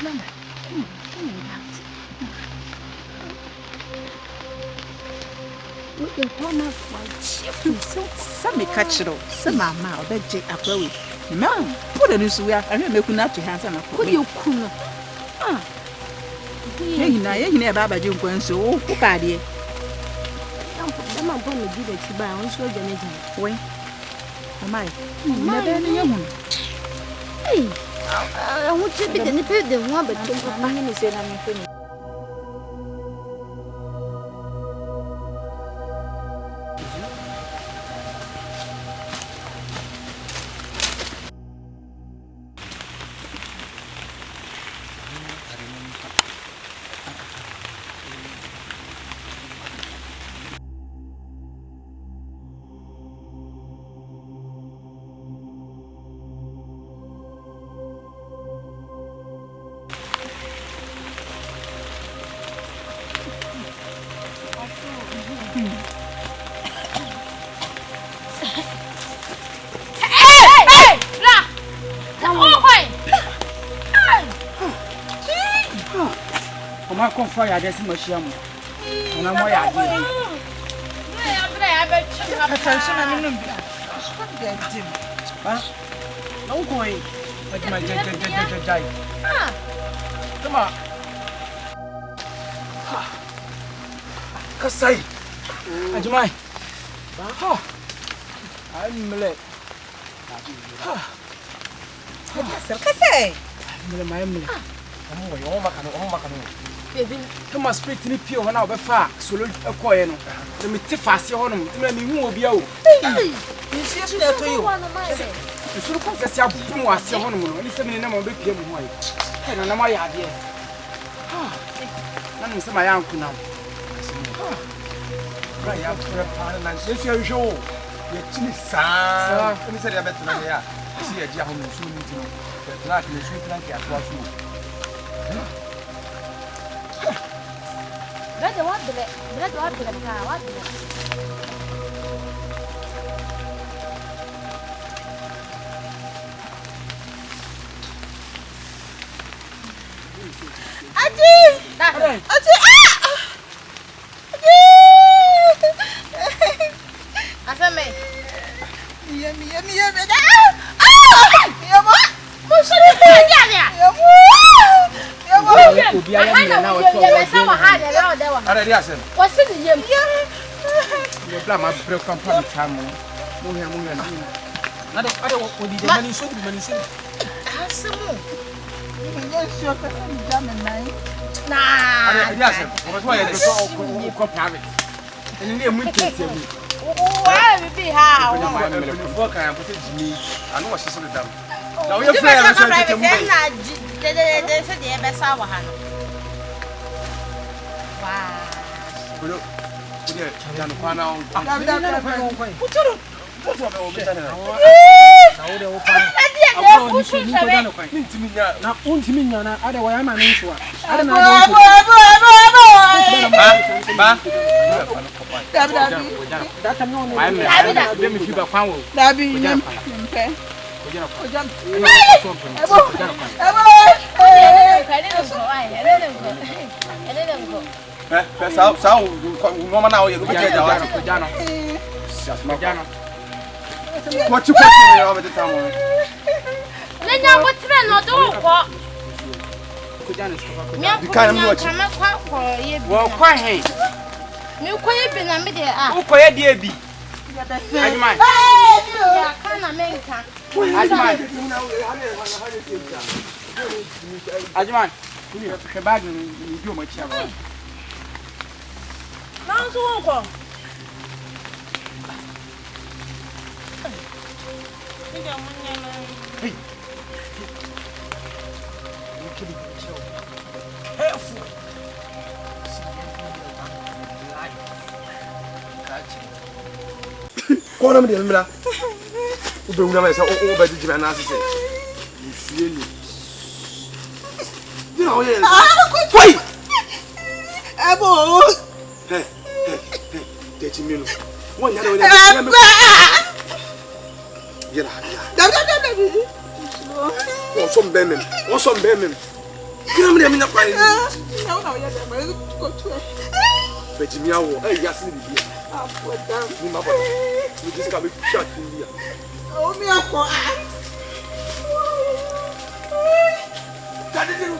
You told me so some catch it. Some mamma, I bet you up away. No, put a new swear. I don't make enough to hands and a put you cool. Ah, you never by Nkwa Nsuo. Who party? I'm going to give it to buy on so generation. When am I? Never any young one. Hey, I want to be the nipple, the one, but to my name is I'm fire this machine. And I'm why I did. I bet you no going. But my judge. Come on. Kasai. Ajumai. I'm late. Kasai. Come on, speak to me pure when I'll be far. So look a coin. Let me take fast your honor. Let me move you. You see, I tell you. You should confess your boom was your honor. Listen, me never be came away. I don't know my idea. None is my uncle now. I have to a man. Yes, you show. Your chin is sad. Let me say a better than I see a gentleman soon. The black and the sweet blanket was you. Brother, what the car? What the what's in the yam? You blame my broken time. I don't want the money so many. Have some more. Yes, you're coming, night. Nah, yes, was why I so private. And near me, why would be how? Before I put it to me, I know what she's done. Now you're afraid of they said the best hour. Wow. Look, Jan Pana, what you put over the town? Then I would threaten or do what? You can't watch. Well, quite hate. You quite been a media. Oh, quite dear be. Ajman, you bag you do much. Now, so hey. Call him the Miller. Who bring them as all by the Gimanasi. You see me. You know, wait! Abo! Hey, Tetty Mill. One other way. Yeah, some Benin. What's some Benin? Come here, me na kwani. No, no, yeah, go to it. But me awo, eh ya se bi. Ah, for damn. Me ma body. We just come shot in here. Oh, me akọ. Tade dinu.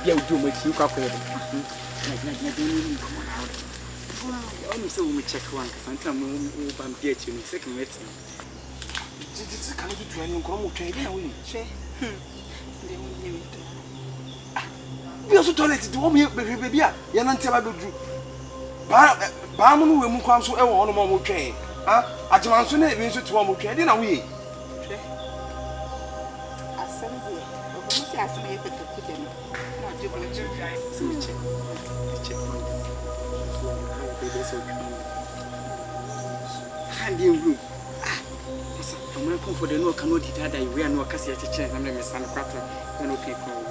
Bia ujo mo ti kwa kwa de. Na ni ko na awde. Onu se wo me check one ka santa mo ba me dia chi ni se kan weti. Titi kan du tu ani nko mo twen dia we. Hwe. Nde mo ni mi to. Bi so toilet di wo me bebi a ya na ntia ba bedu. Ba mo no we mu kwan so e wo no mo twen. Ah, ajeman so na ebi so to mo twen dia na we. Hwe. Asem bi. Obo mo si asem ye peto kute no. Na je bo je. Se me check. Check one. Handy room. I'm not comfortable. No, cannot eat that. We are not casting a chance. I'm not a son of Cracker. When we can call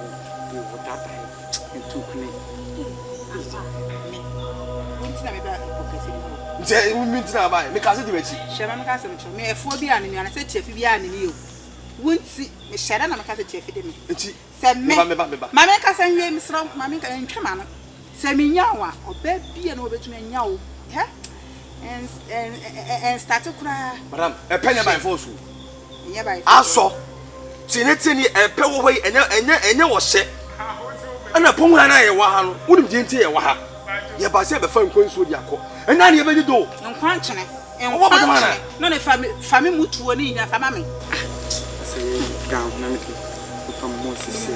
you that and two clean. Nje wo minti na ba me ka se di bachi. Shema me ka se mcho. Me efo bi ani na se chefi bi ani ni o. Wunti me shara na me ka se chefi de me. Nti se me. Me ba. Ma me ka se nwe mi sro, ma me ka ntwema no. Se me nya wa, oba bi na obetuma nya wo. He? And start to cry. Madam, a penny by force. Yeah, by Aso. Tinetini e pe wo hoyi enye wo hye. Ana pon ha na ye wa ha no. Wonim je ntie ye wa ha. Ye ba se be fa Nkwa Nsuo di akọ. Ena ne ye be di do. Nkwa nchene. Nkwa nchene. No ne fami mutuo ni nya fama me. Say down na me from Moses.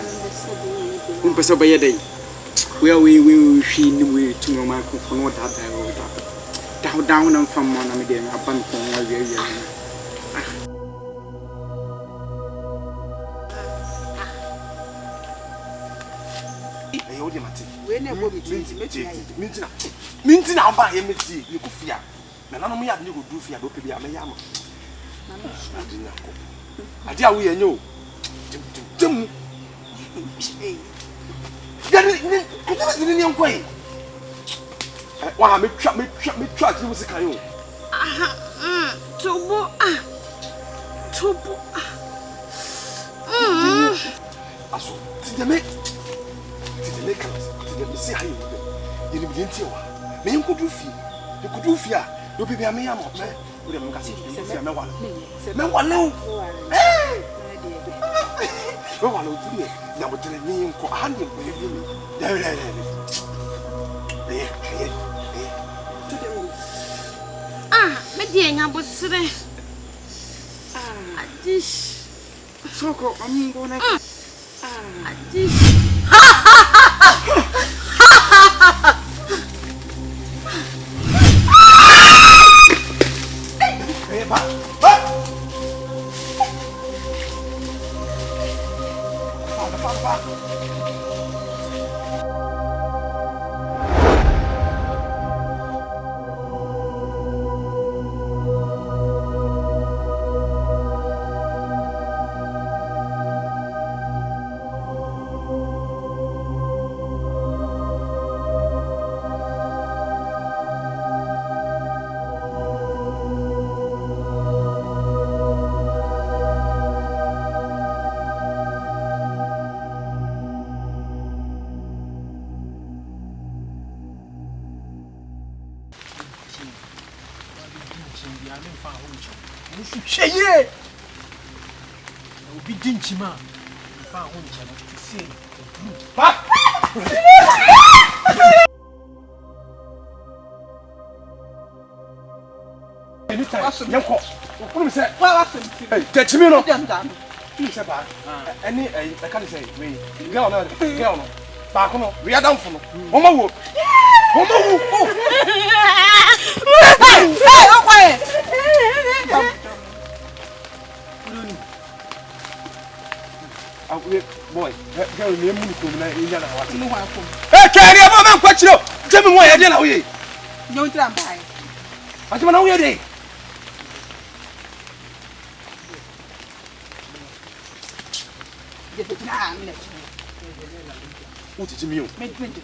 Person by day. We hwi ni we tu no ma ko no da down and from one of them, a bump on my way. Minti na ba ye meti you go fear. Na no mo ya de go do fear do pe bia me ya mo. Ade a wo ye nyo. Dem. Gani ni Nkwa yi. Wa me twa ti musika yo. Tubu. Aso, ti de me kalas. Ti de me si hayo. Ye ni bi ntie wa. Me nkodu fie. De kodu fie a, do bi bia me ya mo. Me, wo de me ka se fie me wala. Me wala o. Me wala o ti ya mo tele ni nko hande mo ye ni. Me dia nya botsire. Adish. Soko, I'm going to. Adish. Sheye! Obi dinchima. Fa ho nche no sei. Pa! Anytime. Yanko. What me say? Wa so. Hey, catch me no. Dem say ba. Any I can say we. Girl no. Ba ko no. We are down for no. Mama wo. Hey, o quiet. Boy, girl, me mu ko na nya na wa. No wa kom. Eh, kari amo me Nkwa chiro. Je me wo ye de na wo ye. Nyo ntira mbai. Ajima na wo ye de. Je te na mi na. Wo ti mi o. Me twente.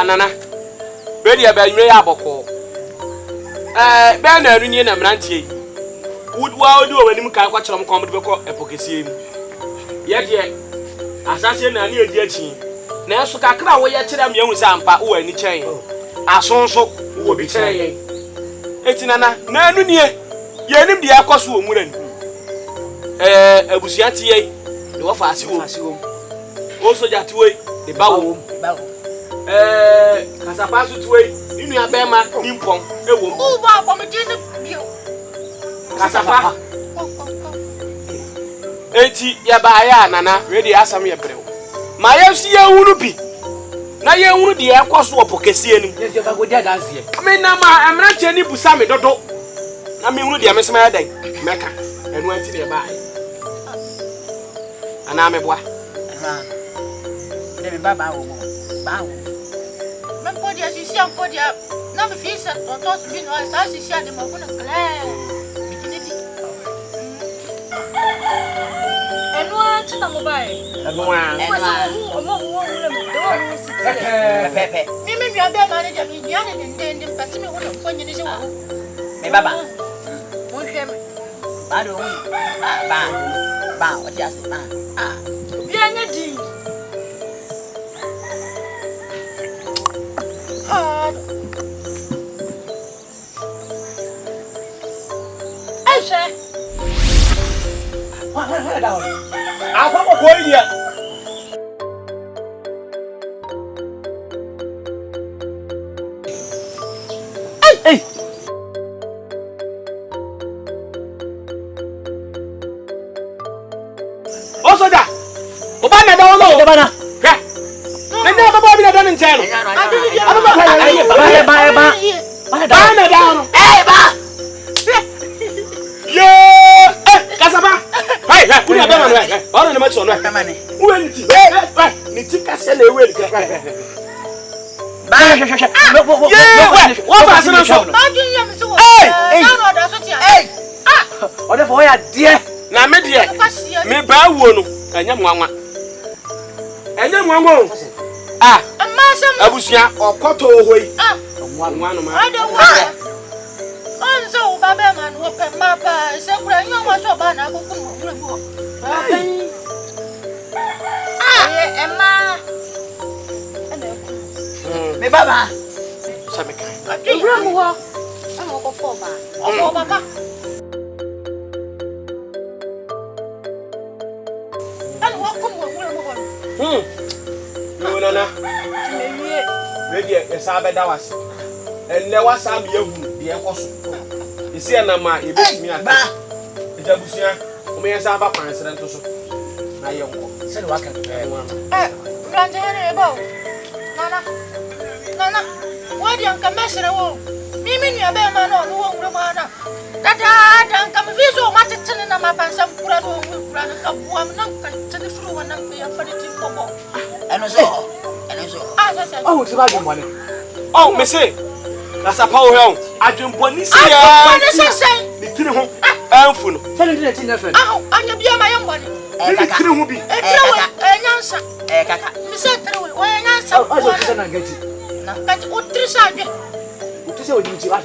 nana. Ready about you aboko. Ben na anu ni na mrantie. Would wow do when him ka kwa chrom kom be ko epokesie mu. Ye de asase na ani edi achi. Na eso kakra wo ye kire me hu sampa wo ani chen. Asonso wo bi chen yen. Eti nana na anu nie ye nim de akoso wo mura ni. Abusuante ye de wo fa ase wo. O soja tuwe de ba wo. Kasapasu tuwe inu abema nimpom ewo. O ba ko me tin bio. Kasapa. Eti ya ba ya nana ready asam ye brew. Ma ye si ye hunu bi. Na ye hunu de ekoso opokesie nim. Yes, you can go there dance here. Me na ma amranche ni busa me dodo. Na me hunu de amesema ya dan. Meka. Enu anti de ba. Ana me boa. Dem baba wo. Ba wo. Men podia sisi am podia. Na me fi se tonto su bi no sa sisi ade mo kuna clair. Bikinidi. Enu anti na mobile. Pepe. Mimi bi abe ma ne je mi bia ne ndende mpasi me wono fonye ne je wo. Me baba. Mo hwe me. Ba do hu. Ba, o just ba. Bi anya di. What down? I want to go here. Hey! Also da. Obana da ono. Obana. Hwe. Nenya baba bi na da nchen. Bana da ono. Ba! Yeah! Kasaba. Hey, kuni abema no. Ba na ma chi ono. Kamane. Uwe ni ti. Ni ti kase na ewe ni ka. Ba! Yeah! What was na so? Hey! Order for ya dear. Na me de. Me ba wo no. Anya mwanwa. Anya mwanwa o. Abusia okoto ohoi. Mwanwa no ma. Onzo baba man wo pe mapa se kura nyo wa so ba na akoko mo wure bo. Emma. Me baba. Sameka. Wure mo ho. Amo ko fo ba. Fo baba. Ani wo ko mo wure mo ho. Yo nana. Ready e sabe da wase. Enne wasa me yahu de ekoso. Isi na ma e betumi aka. Ba! Ejabusia, o me yesa ba kwansere nto so. Na ye nko. Say the work. Grande ere ba. Nana. Wo di anka mesere wo. Mimi nua be ma na no wo wure ma na. Dada anka me fi so ma tetene na ma pansam kura no wo kura na ka buam na ka tene furu wa na ka ya fa de tin bobo. Eno so. Sasa. Oh, ti ba go money. Oh, me say. Na sapa o he on. Adwemboni se ya. Adwemboni se sen. Ni tiri ho. Anfu no. Tell him to na friend. Anya bia ma yamboni. Ni tiri ho bi. Etrewe enyansa. Kaka. Mi se trewe o enyansa. Oh, so ti na ngati. Na kati o trisa adwe. Uti se o di ti wa.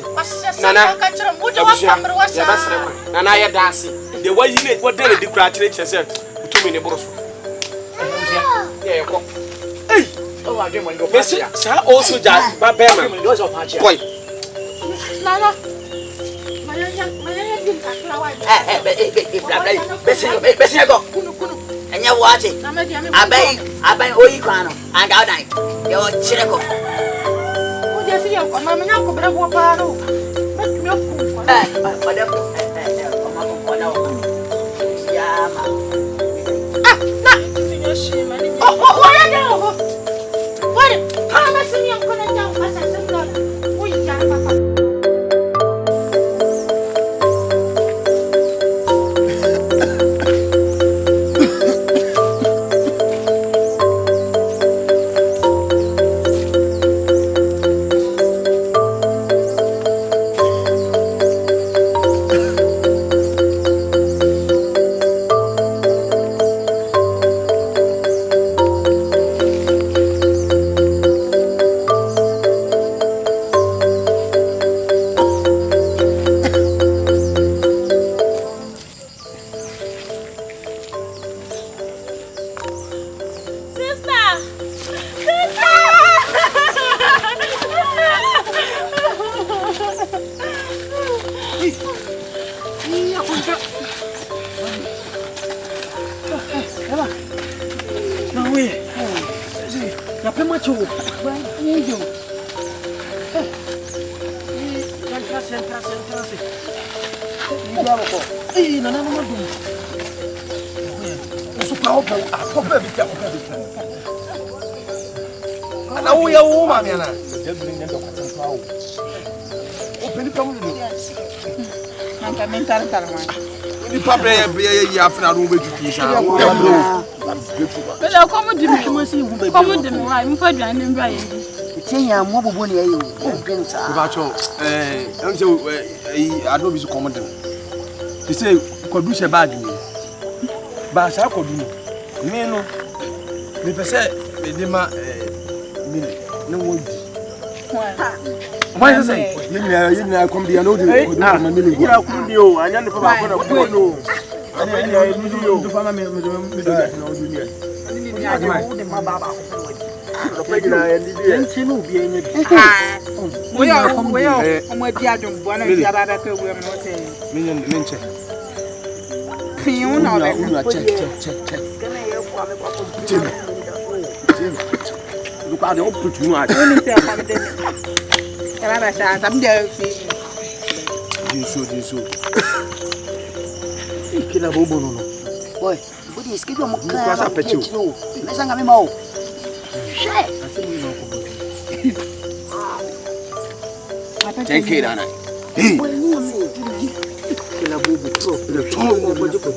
Nana. Ka kire mo de wa famre wa sa. Ya basre kwa. Nana ya dance. De wa yi ne wo de di kura kire chese. Utumi ne boroso. Yeah, ko. Hey. Oh, I dream when you go. Me say sa also ja ba be ma. Boy. Nana. Maya din kakla wa. Besi go. Enya wo ate. Abai oyi kwano. Anga odan. Yo chireko. O de si yan ko mama nya ko bra bo pa ro. Make me ofu. Ode ko. Mama ko ya ma. Na. Tinyo shi mani. Oh, ya de o. Bora. Mama si yan ko na jaw pasa sa lo. Uy, ya papa. macho. Ndio. Entrance. Ndio hapo. Na madu. Usupa hapo, hapo bitia. Ana uya uma miana. Openi pa mu ni. Nka mental talma. Ni pa bre ya afna ru betutu sha. Bela komo di mi mo si hu be. Komo di mi wa mi fa duan ni mbra ye. Tienya mo bobo ni ayo. Bacho am say ado bi so komo dem. Ti say kodu she bag ni. Ba sha kodu ni. Me no. Me pese me de ma me no wodi. Why say? You come there no dey kodu ma me le go. Ya ku ni o, anya ni pa ba ko na ko no. Ani ni yo do fa ma me do that na odu ni. Ni aja wo de ma ba ba ko. Nchinu bi enye bi. Oya omo di adun bo na di ababa ka wu mo se. Me nche. Fiun na be. Check. Kana ye kwa me kwa ko. Jim. Look at the opportunity. Oni se fa me de. Ela ba sha sam de fi. Diso. Kila bobo no. Boy, budi skibyo mukka. Kwa sa pecho. Mesanga mimi mao. Take it on. Hey. Kila bobo pro. Le tongo mo jiko.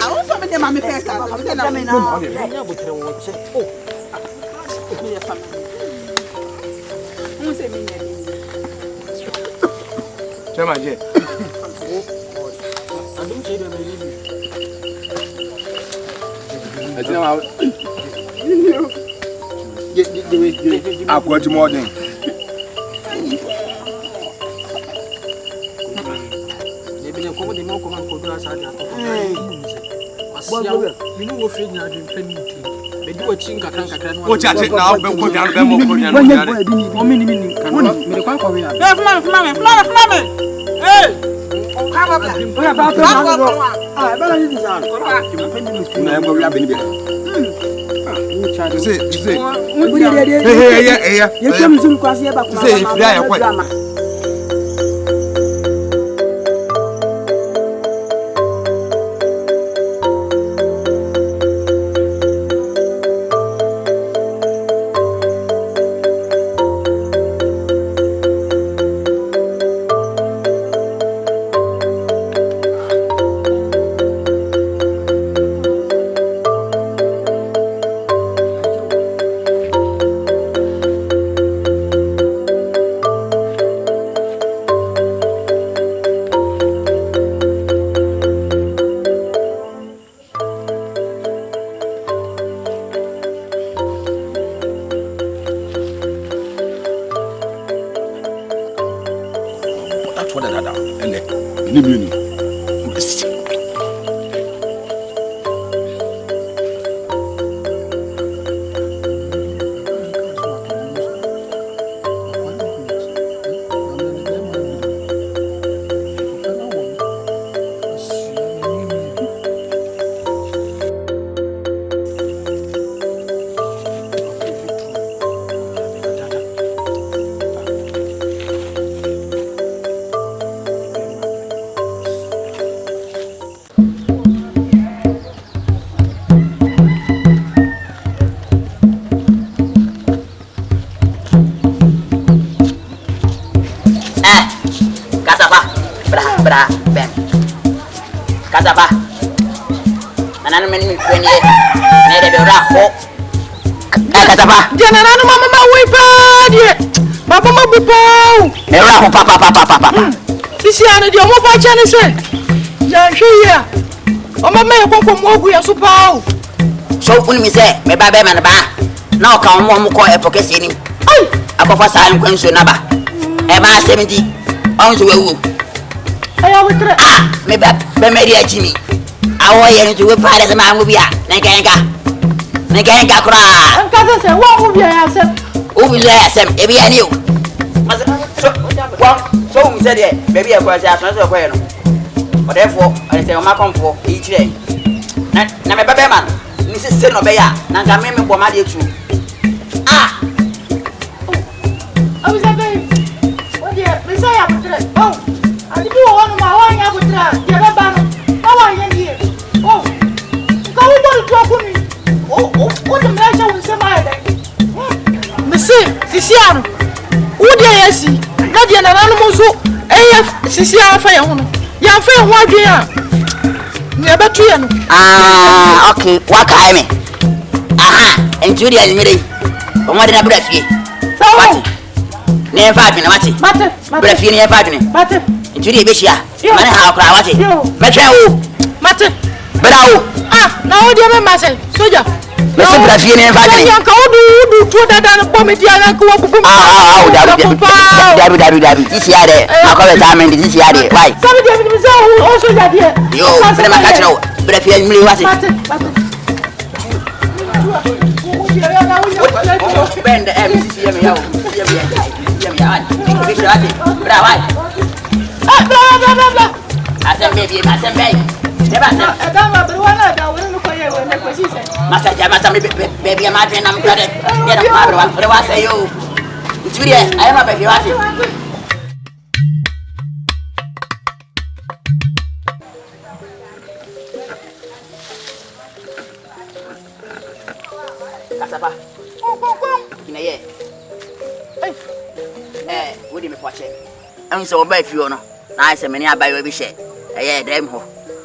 O fa me de ma me pesa. Me na me na. Ya bo tere wo che. Oh. Me fa me. Mo se me nya. Chama je. Adum che de me libi. Ati na akwaji modern. Ne bi ne ko de mo ko man ko dura sa de akoko. Asia mi no wo fe nya adun pani ti. Be di wo chin kakran no. O cha na be ko jan be mo ko jan no. O mini kan me de kwa ko ya. Fuma me. Eh. Ka ba. Oya ba ba. Ah, ba la ni sa. Na embo ya be ni be. Say. Hey. You come soon kwase e ba kuma. Say if ya ya kwa. Ben. Kasapa. Nananu meni kwenye. Nede be rako. Kasapa. Jana nanu mama ma wipa die. Papa ma bupo. E rako papa. Sisi ana die omo pa chane se. Ya hwiya. Omo me kokko mo ogu ya so pao. So uni mi se me ba be man ba. Na o ka omo ko epokesi ni. Ai. Akofa sa Nkwa Nsuo na ba. E ma 70. Onzo wewu. Aya wetre. Ah, me ba be meri achimi. Awo ye ntu we pa de ma ngubia. Nenga kura. Anka se wa ubia ya se. Ubia ya se e bi ani o. Mase so mi se de baby e kwa sa so kwa no. Odefo, ale se o ma konfo e chire. Na me ba be man. Mrs. Senobeya, Nangameme Bomadi too. Ah! I was a baby. Oh, dear, Messiah, oh, I do one of my own. I would try. Dear Abana, how are you here? Oh, go to me. Oh, what the measure will say my day. Monsieur, Siciano, who dare I see? Not the animals who AF Sicilia Fire. Young fair, what do you? Never tree. Ah, okay, what time? Aha, and Judy and me. What did I breath ye? Never 5 minutes, Mati. Breath ye near 5 minutes. Mati. Judy Bishia. You know how cry what it? Metro. Mati. Bravo. Ah, now what do you mean, Soldier? Listen, breath ye near 5 minutes. Young cow do two that and a pommy. This year, I call it time and this year. Why? Somebody also that here. You, breath ye and me what it? Bend the MCC. What do you watch it? I'm so bad if you know. I say many by every share. A damn ho.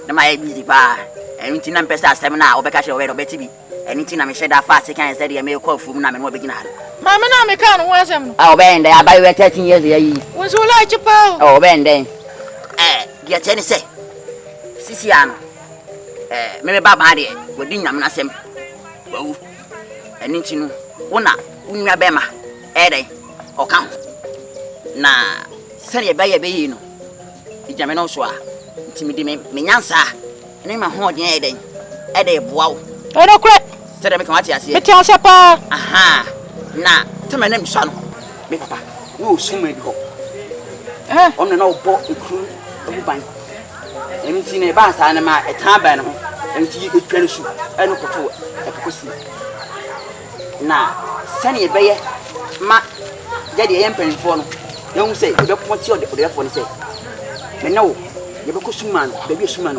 The my busy bar. Anything I'm pesta stamina or Becca or Betty. Anything I'm shed that fast, I can say I may call from Nam and what begin. Mamma, I can't watch them. Oh, Ben, they are by 13 years. Was you like your power? Oh, Ben, then. Get any say. Siciano. Maybe Babadi, with Dinam Nassem. Oh, and into Una, Unia Bema, Ede, or count. Na sani eba be no ijame no so a ntimidi me nyansa ene ma ho odin eden ede boa wo no kre se de me kan ati ase me ti ase pa aha na tema na msha no me papa wo suma bi ho on na obo ekru obuban eni ti na ba sa na ma etan ba no ho eni ti etwa no su eno koto epokosi na sani eba ye ma jadi yempenfo no you say, you don't want your phone. Say, no, you have a customer, baby, a suman.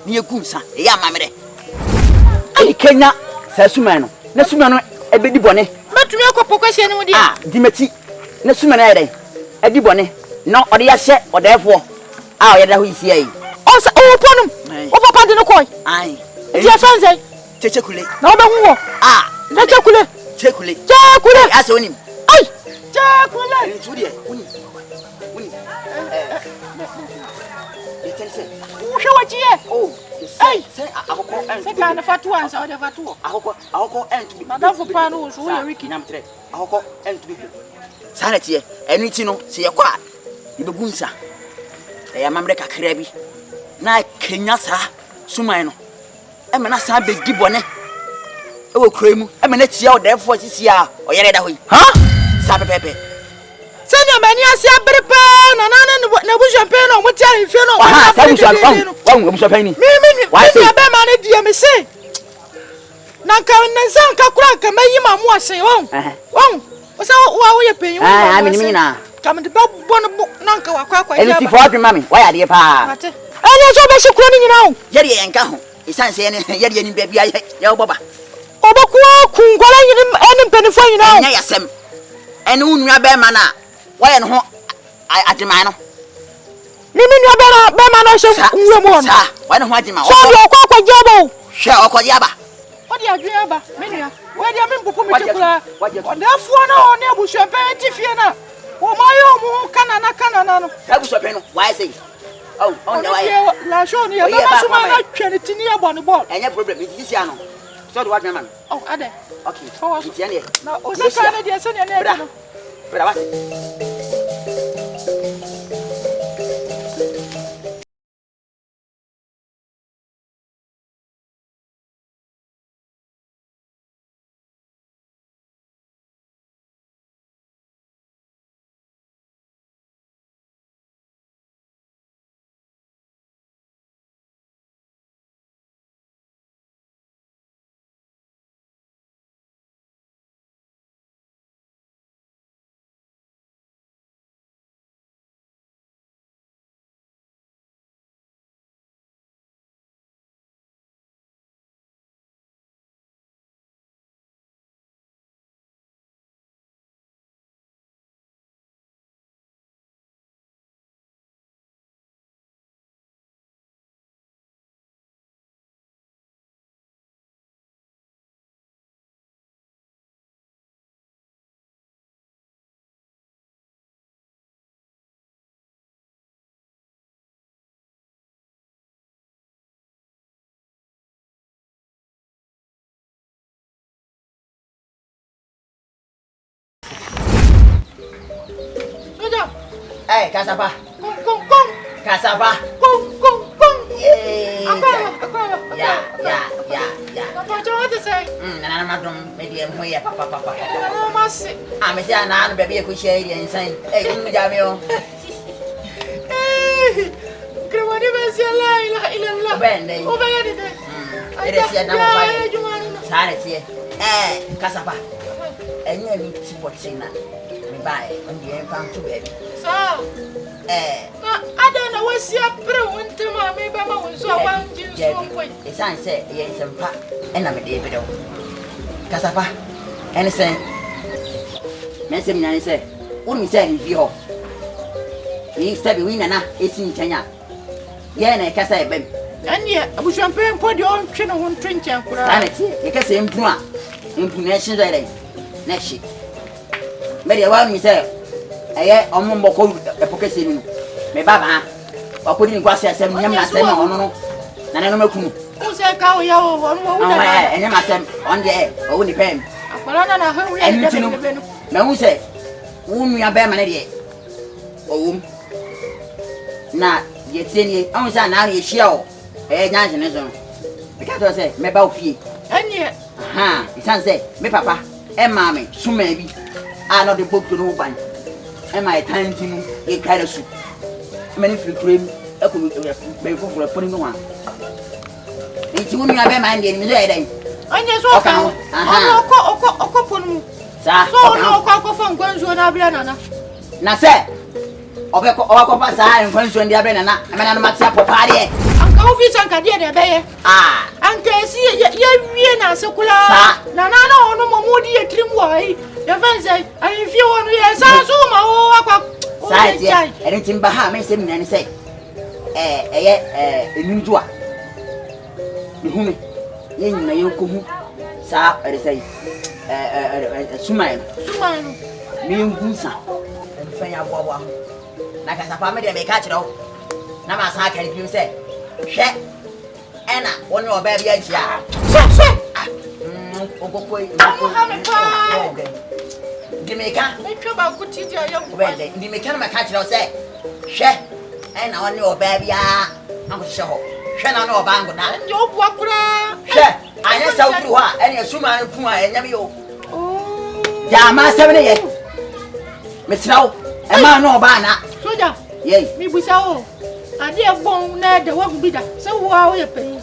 Near Gunsa, a young mammy. I cannot, Sasumano, Nasumano, a baby bonnet. But to make a pocation with you, Dimity, Nasumanade, a dibonnet, not or the asset or therefore. Ah, yeah, we see. Also, upon him, over Pantino coin. Aye, dear Fancy, Chechacule, no more. Ah, Chechacule, Checule, Checule, as on him. Aye, Checule, oh, say, I'll call and kind of fat ones out of a tour. I'll call and to be Madame for Panos, who are Ricky Namtre. I'll call and to be Sanity, and it's no, see a quad. You begunsa. I am America Crabby. Now, Kenyasa, Sumano. I'm an asa big dibone. Oh, cream, I'm an etch out there for this year or yet. Huh? Sabe Pepe. Send your many as a better pen and no bush and pen on what time you know. Why, man, dear me say. Nanka and Zanka crack and may my more say, oh, what's all we are paying? I mean, come to Bob Bonabook, Nanka, crack. Anything for your mammy. Why are you, pa? I know so much crying, you know. Yeti and Caho. It's saying, Yeti, baby, your Baba. Obaku, Kungola, and penny for you know. Yes, and Unra Mana. Why and I at the man? Mimi, you better Bemano, so why don't want him? So you're quite jabo. Shall call Yaba. What do you do, Minia? Where do you mean, Pukumicula? What therefore, no, never shall pay Tifiana. Oh, my own canana. That was a pen. Why say? Oh, no, I show you a Trinity on the ball. And your problem is this year. So what, man? Oh, Ada. Okay, for us, Jenny. No, also, I but I was. Eh, Kasapa. Kong. Kasapa. Kong. Yeah. Yeah. Papa, what to say? Nana madam, maybe I'm here, papa. I must say. I'm a son, baby, I could share and say, hey, Jamio. Hey, come on, even say la. Bende. Over here. It is your number. Sanity. Eh, Kasapa. And you need to watch in that. Me buy and the infant to baby. So, I don't know what's your pro to my maybe I was so one juice. It's I say, yes, and pa, and I'm a David. Kasapa, anything. Messim, I say, wouldn't say if you me step in and it's in China. Yeah, I can say, baby. And yet, I was champagne for your own train on trench and put sanity. You can say impunation next sheet. Maybe a while me say, I am on more cold a pocket saving. Me baba, or putting grass as a young man, no, and I don't know who said cow yellow one more and then myself on the air, or only pen. And no, who say, whom we are bear man, oh, not yet saying, only son now you show. Eh, Nancy, because I say, me bow fee. And yet, it's say, me papa, and mammy, so maybe I know the book to no bind. And my time to get kind of soup. Many free cream, a could be for a putting one. It's only a bear mind in the day. I just walk out. I couple. So, no cocoa from Nkwa Nsuo na Abriana. Na say, Obeko pasa and Nkwa Nsuo and the Abriana, and I'm not a party. Office and Cadia Bay. And can see Vienna Socola. Nana, no more dear trim way. Your friends say, and if you want to say, Sazia, anything behind me, sitting and say, new joy. You know, you come, Sa, I say, Suman, me and Gusa, and Fanya Wawa. Like as a family, they catch it out. Namasa can you say? Share Anna, one of baby eggs. The maker, make about good teacher, young wedding. The mechanic catch it, say, share Anna on your baby. I'm sure. Share on your bank now. Your walk, share. I just saw you are any assumer and Puma and Yamio. Yama 78. Miss Snow, a man no banner. Soja, yes, me was all. I dear bone, the work be that. So, wow, you pay.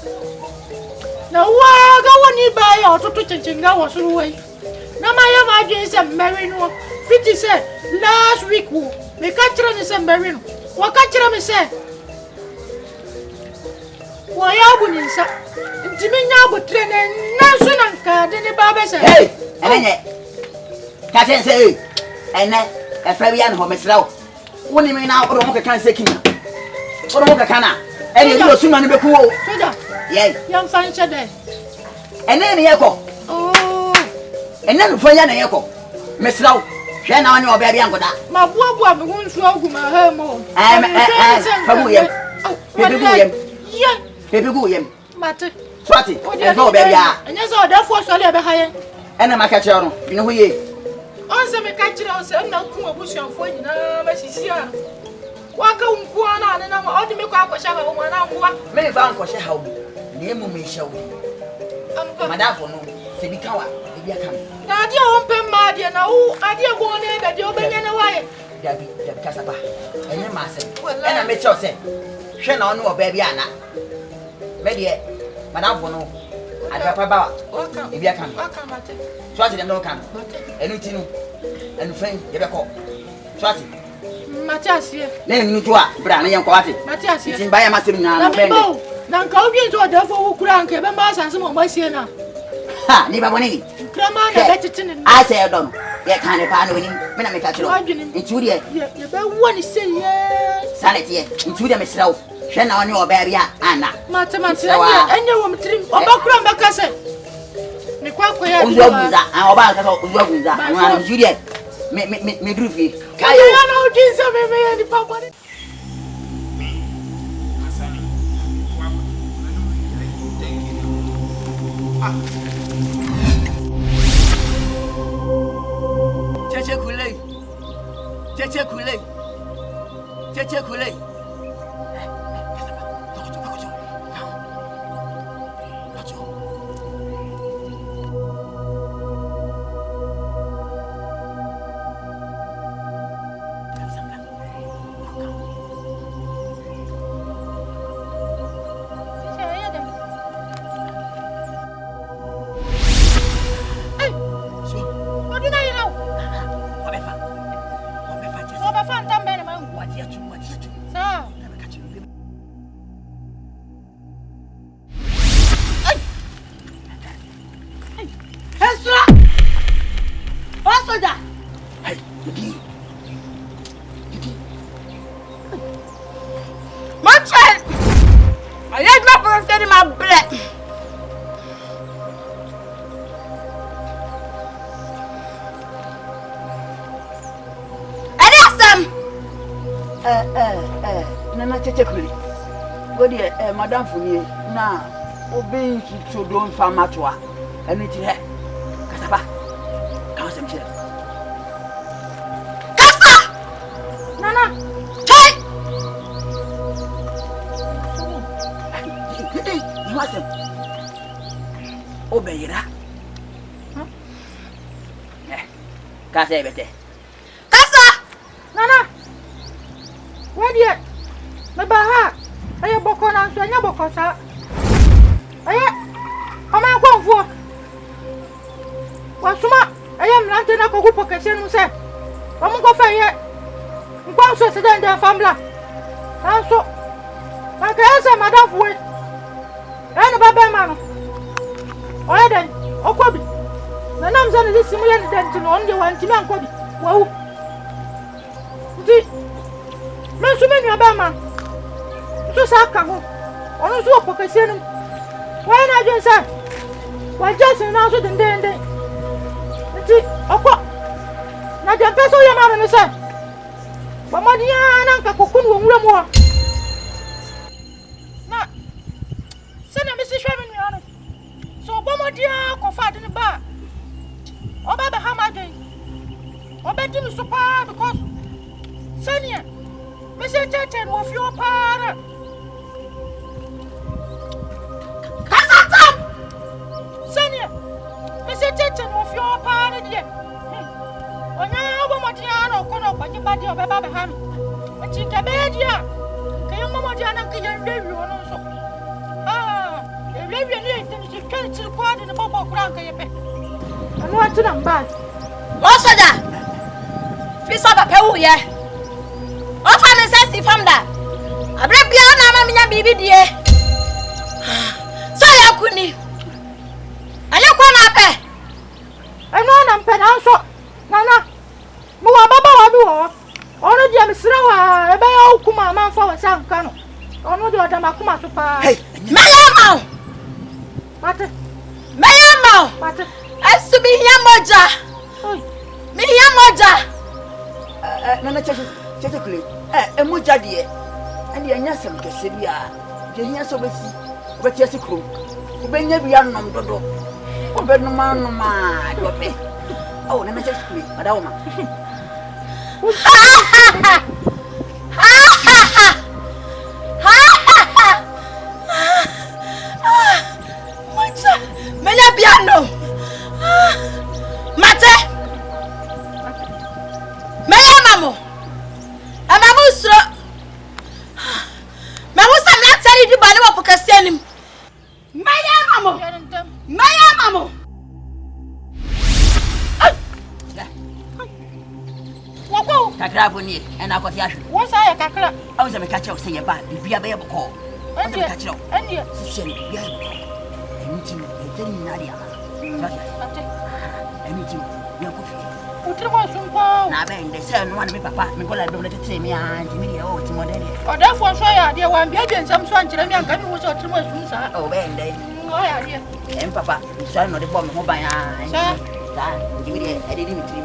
Now, go on, you buy or to teaching hours away. Now, my imagine a marino. 50 said last week, we catch on a marino. What catch on say? Why, I wouldn't say. Jimmy now, but train and Nancy and card in the barber say, hey, and then, Captain say, and then a Fabian Homestead. What do you mean now? I can't say, what do Kana? And you know, soon, be cool. Yea, young Sancha day. And then the echo. Oh, and then for Yan echo. Miss Low, share on your baby and go down. My boy won't show my home. Baby William, Matter, Swati, and no baby. And yes, all therefore, so they're behind. And I'm a catcher, you know, we also make catcher, and now Kumawood for you know, Messia. Waka Nkwa and I'm all the make up a shower when I'm many found for show. Name me show. Madame for no, Sebikawa, if you come. Now, dear open Madia, now, I dear one that you're being away. Debbie, the Casapa, and your master. And I met your say, Shen on no baby Anna. Maybe, Madame for no, I drop about. If you come, Swati and no come, anything, and friend, you call. Swati. Matthias here. Then you to a brand young quality. Matthias is in by a master now. Now go into a devil who crank a mass and some of my siena. Ha, never winning. Come on, I say, I don't. Yet kind of pan winning when I make a joke. It's you, one is saying, sanity, into the Miss Row. Shen on your baby, Anna. Mathematics, and your woman trim or background cassette. Me quack, and about that, Juliet. Me groovy. Can you know this of me and the papa? Cheche Kule. cheche kule. Nana cheche kuli. Godi madam Funie na obe to don farm atwa. Enu ti he. Kasaba. Ka wasem chire. Kasa! Nana. Hey! You wasem. Obe yira. Kasa ebete. Kasa! Nana. Where dia? Mebaha. Ayo boko na nso anya boko sa. Aye. Ama Nkwa Wasuma. Aye mlante na kogu pokese nu se. Omu go fa ye. Nkwa Nsuo se den famla. Anso. Maka ese madam fuwe. Ene baba ma no. Oye den. Okobi. Na nam ze ne simu ye ne den ti no onde wantimi ankobi. Wawu. Ndi Mesumeni abama. So saka ho. Onu so opokase nu. Why na dwen sa? Wa Jason na so den. Nti okọ. Na de peso ye ma no se. Ba modia na nka kokun wo nwura mu ho. Na se na mesi hwe me nuano. So ba modia ko fa de ne ba. Oba be ha ma dwen. Oba di mi so pa because Sanya Mr. Chechen of your para. Kasatam! Sanya Mr. Chechen of your para, dear. When I have a Matiano, Cono, but your body of a baby ham. A chica bedia. Can you Mamadiana can baby on also? Ah, a baby and you can't see quite in the Bobo Crank. And what to them bad? What's that? Fish up a pew, yeah. Ofa me sense from that. Abre bia na ma menya bibi die. So ya kuni. Anya kwa na pe. Eno na mpe na nso. Nana. Mo wa baba wa bi wo. Ono dia mesira wa ebe ya okuma amanfa wa sanka no. Ono dia odama kuma so pa. Hey, Meya ma. Mate. Meya ma. Mate. Esu bi hia moja. Oi. Mi hia moja. Nana cheche kule. Emuja die. Andi anya sem kese bia. Je hia so besi. Obeti asikro. Obenya bia nom dodo. Obenuma noma do pe. Oh, nana cheche kule. Madawoma. Moja. Menya bia no. Mate. Meya mamo. Amamusro. Mamusa mlatari di bani wa pokasi anim. Meya mamo. Meya mamo. Wako. Kakra boni ena akofi ahwe. Wo sa ya kakra. Awu se me ka che o se ye ba bibia be ye boko. Awu se me ka che o. Enie. Sisi ni bibia ye boko. Enti eteni na dia. Mate. Enti ye kofi. Utrimo sumpa. Na ben de se no wan me papa me gola do le tete me anti me dia o ti model. Odafo nso ya de wan bia bia nsam so ankyere me anka me wo so utrimo sumsa. O ben de. O ya de. Em papa, so no de bom ho ban ya. Sa. Ta, di me dia e di mi tri.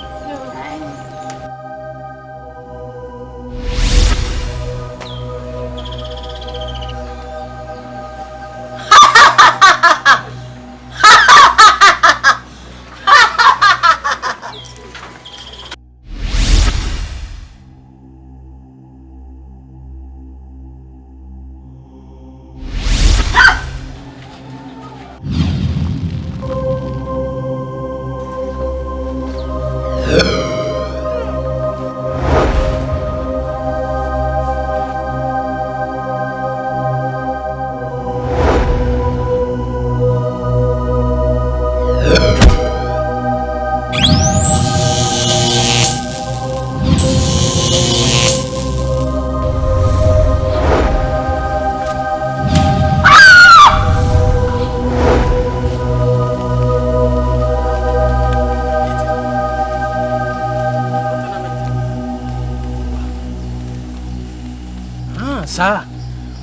Sir,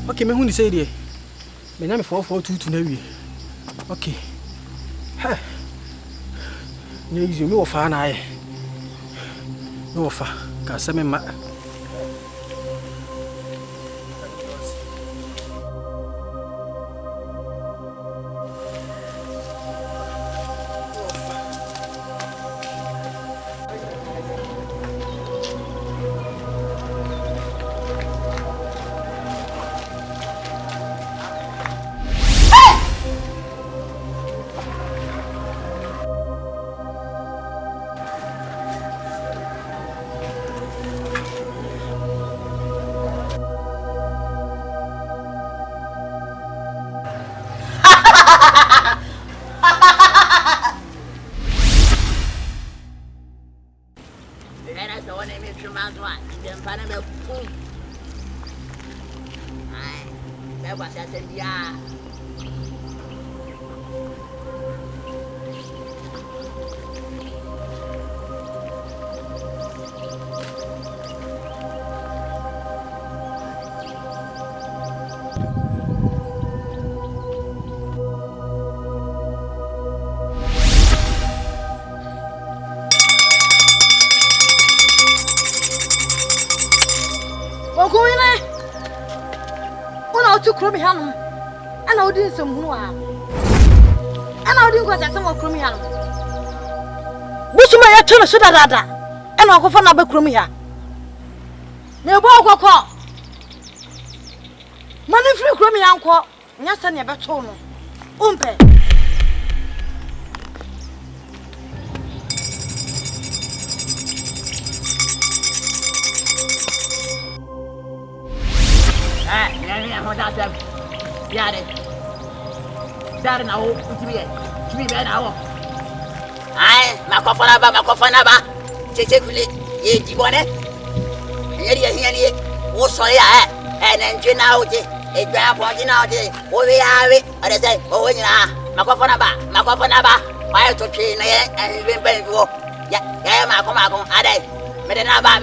okay, me who say there? Me na me 442 na wie. Okay. Ha. Nye izu me wo fa na ai. Me wo fa ka se me ma. Kromi hanu ana odin semhunu a ana odin kwasa sem kromi hanu busuma ya tuna so dada ana okofa na ba kromi ha me bo okoko mani free kromi ha nko nya se ne beto no umpe Dari na o utibiye tibi be na wo ai makofana ba cheche kule ye dibone ye ye hiani wo so ya na nje na o je e gba po ji na o je o we ya we ade say o we nyina makofana ba wa to twi na ye en ben wo ya makoma ade me de na ba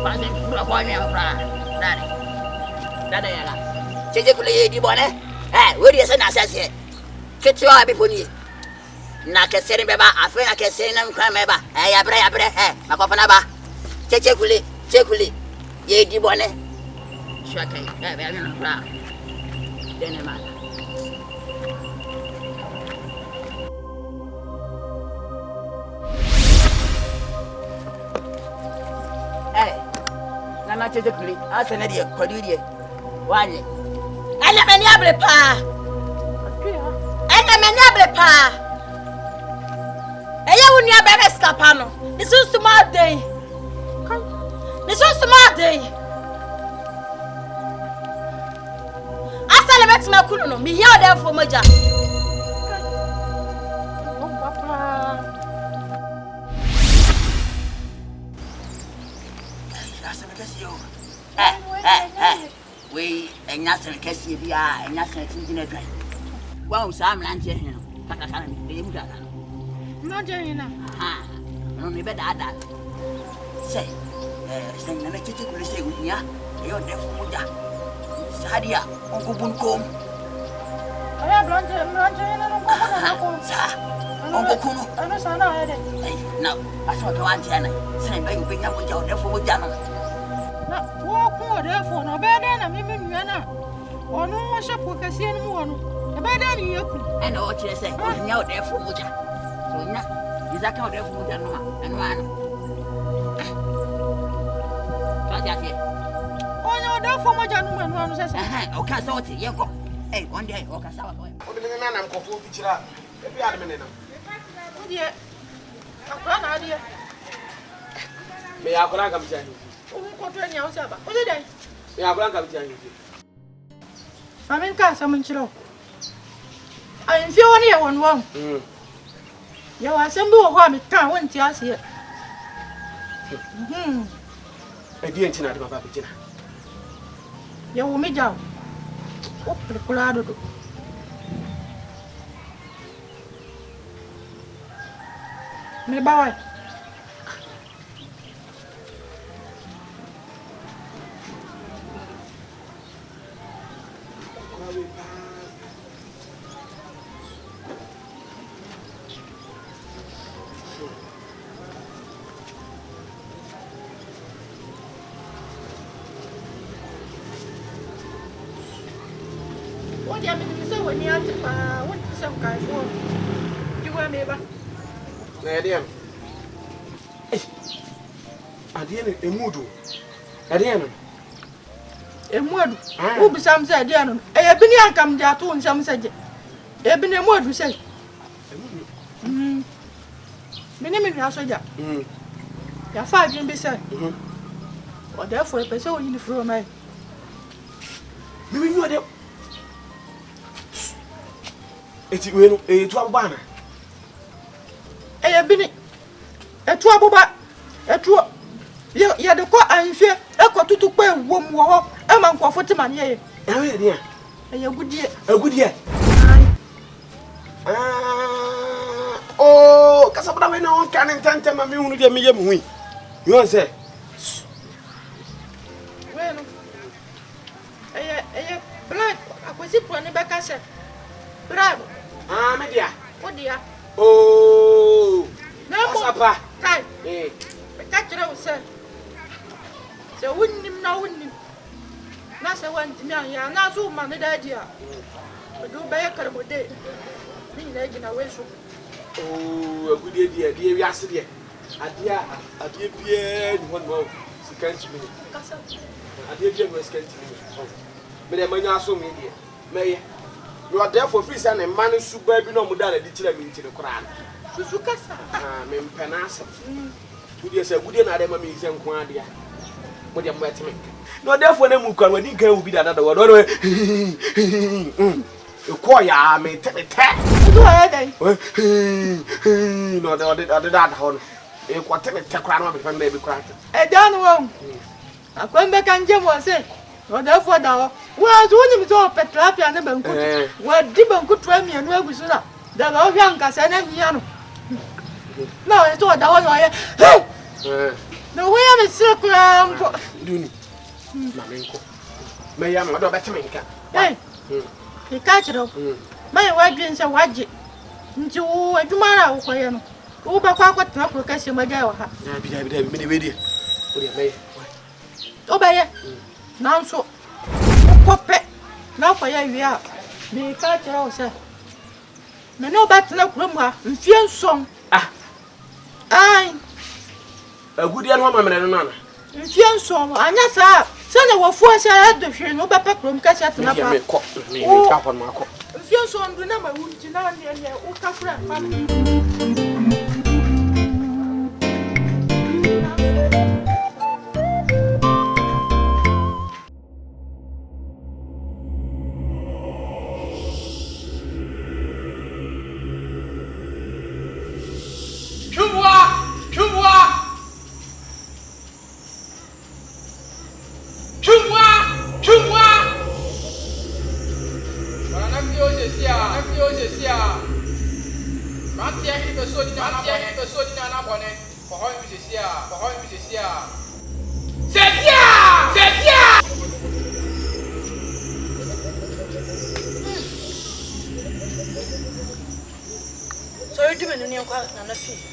ba se fura ko mi afra dada ya la cheche kule ye dibone where you say na say ketu abi poni na kesere beba afa na kesere na nkwa meba ya bre makofana ba chekuli ye di bone shaka be na bra dene ma na chekuli asene die kodudie wanye ana meni abre pa eya woni abere skapa no nisu small day asale betima kunu no mi hia oda fo moja papa asale kasi yo we enya sere kasi bia enya sere tinjina dwan wa usam lanje hen kakakana ni de muda kana Manje ina. No me be dada. Say, say na mecheche kule say unya. Yo defu muja. Sadia, onko bunkom. Aya manje ina no ko. Sa. Onko kuno. Ana sana ade. Ay, na, aso to anti ana. Say ba yo benya muja defu muja no. Na, wo ko defu no be de na mimi nua na. Onu mo shepo kase ni mu onu. E be de ni yeku. Ena o chire say, onya defu muja. Onya, izaka defu muja no ma. Eno ano. Onya defu muja no eno ano sese. Okay, so what you go. Hey, one day, okay, sawa boy. Obi na na mkofo fichira. Ebi ade me na. Die. Nadia. Me I could come to you. Who could turn your sabba? What did I? Me I could come to you. I'm in Castle Chilo. I am few here one wrong. You are some more one can't win to us here. I didn't know about Papa. You will meet down. Oh, the Colorado. Me boy. What do you mean to say when you have to what some guy for? You want me back? Adiam. Adiam, a mood. Adiam. A mood. Who be some said, Diana? I have been here come there too, and some said, I have been a mood, we say. Many house of that. Your father didn't be said. Or therefore, a person in the floor, my. You know that. It's will a 12 banner. I have been a trouble back. A true. You had the court and fear. I got to pay one more. I'm on for 40 man. Yea, a good year. A good year. Oh, Casabra, no one can intend to my moon. You want to say? Well, black. I was it when the back I said. Bravo. My dear. What dear? Oh, No, Papa. Right. Catch it out, sir. So wouldn't him now, wouldn't him? Nasa went to me, and now so man, the idea. But do buy a carbo day. Being legend away so. Oh, a good idea, dear. Yesterday, a dear Pierre, 1 more. She can't to me. A dear Jim was can't to me. But I may also mean, May. You are there for free, son, and man is super no more than a ditcher into the crown. Suzuka, Mem Panasa. Would you say, would you not ever meet some quantia? What you're wet me? No, therefore, no more when you can be another one. You call ya, may take a tap. No, the other that horn. You want to take a crown of a baby crack. I don't know. I come back and Jim was saying. No, therefore, now, was one of the Petrapia and the bank. What Dibon could try me and where we saw that. The love young Cassandra. No, it's all that was why. No way I'm a circle. May I not better make it? Hey, he catch it up. My wife didn't say what you into a tomorrow. Who back what not because you may go. Obey it. Now so. Puppet. Now for you are. May catch it all, sir. Me no better no grandma. Fear song. Aye. A good young woman and another. Fear song. And yes, sir. Send a force I had the fear no better from Cassette and I cop on my cop. Fear song, remember, would you know, so you're doing a new quality on the feet.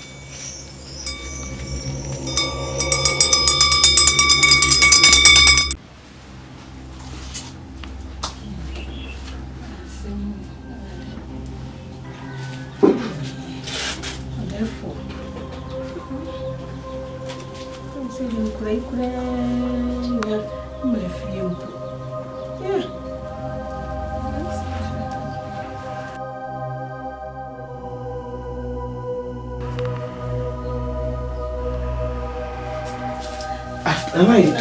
Amai.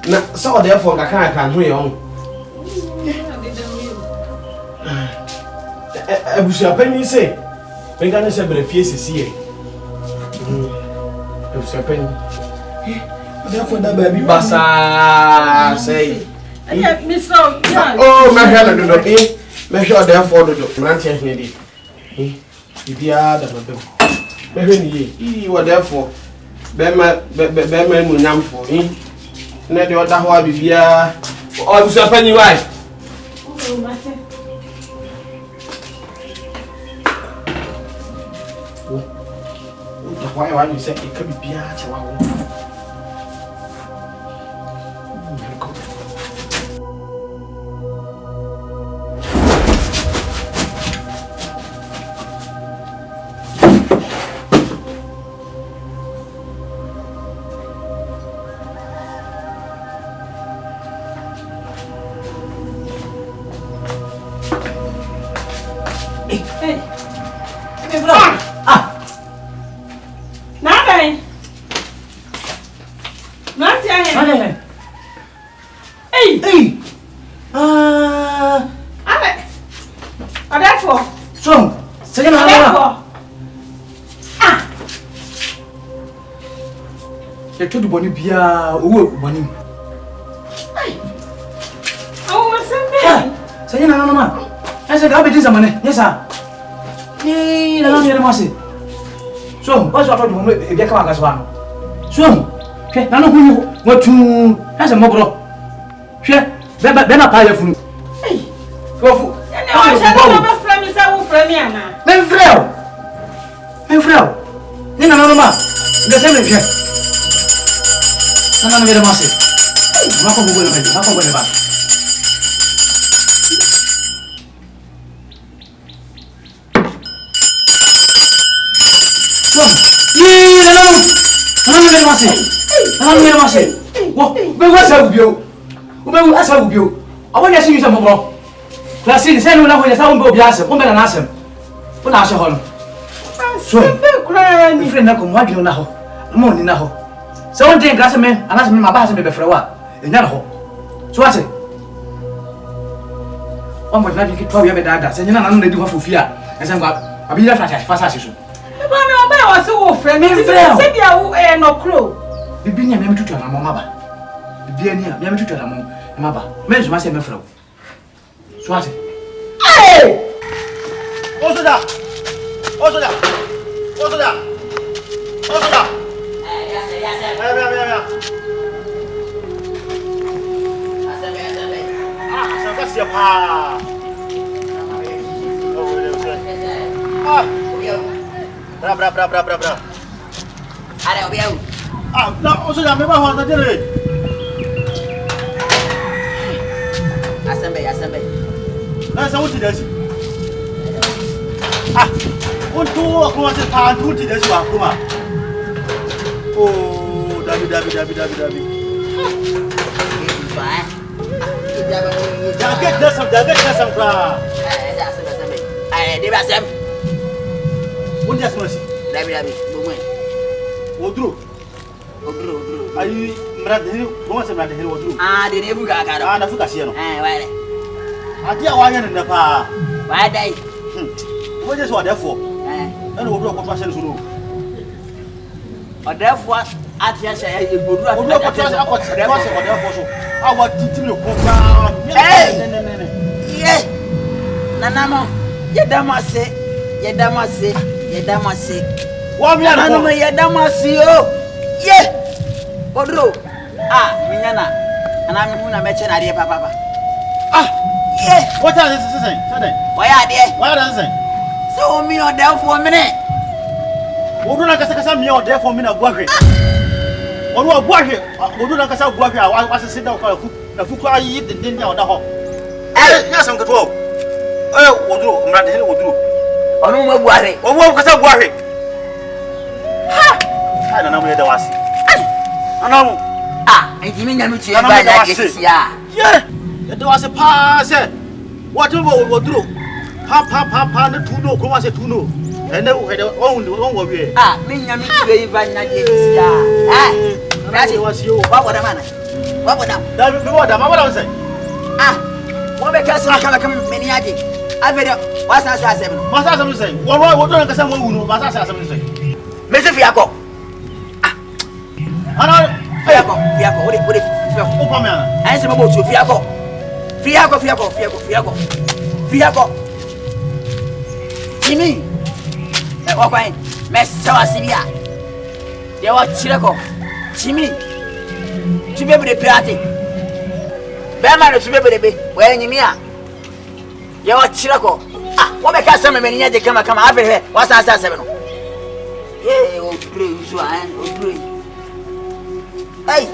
Na so therefore kan ho ye on. Abusia pani say. Me kan say bere fie sisi e. Abusia pani. Therefore da baby basa say. Oh, my hell do not be. Make sure therefore do. Nanti ahne di. Bibia da babem. Me hwe what therefore. Bema mu nyamfo. Na de oda ho bibia. Abusia pani why? Oh, mate. Why you say it could be a chihuahua? Hey, bro. To boni bia owo boni ai awu masembe sanya na mama asa ga beti zamane yesa ni na na ma se so ba so to mo e bia ka ga so ba so ke na no hunu watu asa mo bro hwe be na pa ya funu ai fofu ene o sha do ba frame sa wo frame ana men freo ni na ma ga se me hwe Sana na masi. Mako bugole maji, mako bugole ba. So, ni hello. Sana na masi. Wo, be wasa ubio. Ube asa ubio. Awon ya sinu se mo bro. Klasi se no na ho ya sa wo be ase, wo be na asem. Wo na ase ho no. So, be kura ni friend na ko mo adwene na ho. Mo ni na ho. So one thing grass me anas me maba se me befrewa enya na ho so ase o mo na bi ki to ya be dada se nyina na no di ho fofia ese ngwa abi ya fata fasa ase so e ba me oba wa se wo frɛ me se bia wo no kro bibi nya me tutu na mo maba bibi ani a me tutu na mo maba me nso ma se me frewa so ase eh Ozoda Mira. Sampai siapa? Berapa? Ada obiau. Nah, sudah memang harus aja deh. Asambe. Nah, saya tidak sih. Untuk aku masih tahan tidak sih aku mah. Oh, Dabi. Jaget dasam pra. Asambe. Dia basam. Pun dia semua sih. Dabi, bumai. Odro. Ayi merah deh, bunga semerah deh odro. Dia ni buka karo. Nafu kasih no. Wale. Adi awalnya nenda pa. Wadai. Wajah so ada fo. Odro aku pasal suruh. Therefore, atia saya ibu dulu aku so. Awak titimi ko ba. Ye. Nanamo. Ya damase. Wa mi ana ko. Ya damase yo. Ye. Odro. Minyana. Ana mi huna meche na die papa. Ye. What are this saying? Waya die. What are this? So mi o therefore mine. Oduna kasa mi o therefore mi na guahwe. Onu guahwe. Oduna kasa guahwe a wa sese da ko na fuku ayi dindin ya oda ho. Ya sam keto. Oduro mra de oduro. Onu mo guahwe. Onu kasa guahwe. Ha. Na namu ya da wasi. Anamu. Ejimi nyanu chi ba na gesia. Ye. Ya da wasi pa se. Watu oduro. Pa na tuno ko ma se tuno. Ene o wo wie. Me nyame chi ba na gesia. That's was you. What would a man? What would I say? Ah, what because I can't come many again. I better what's that? What's that? Say, what don't someone who knows what's that? Mr. Fiaco. Fiaco, what if Upamana? Answer about you, Fiaco. Jimmy, what kind? Messa Sibia. They were Chiraco. Jimmy, to be able to party. Bama to be able to be when you mean. You are Chiraco. Ah, what make us some many years come over here? What's that? 7? Yeah, old blue, old blue. Hey.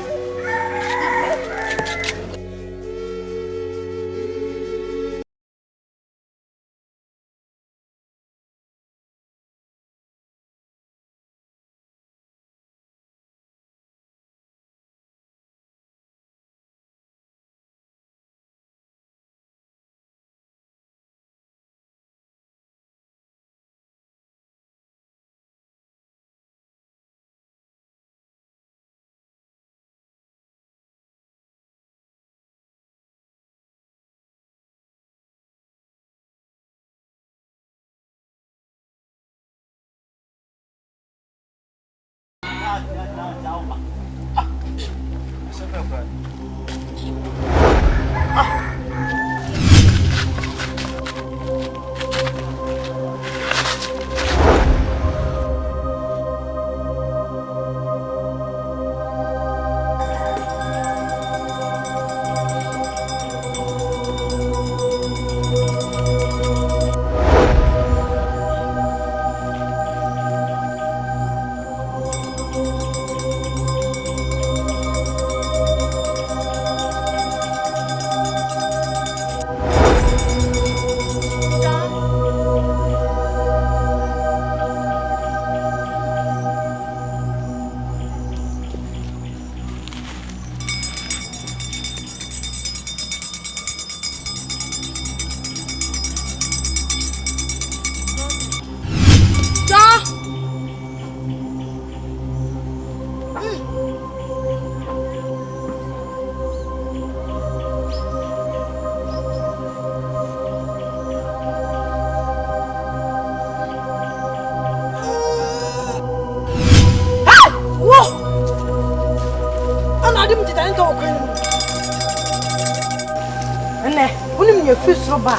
Fish rubber,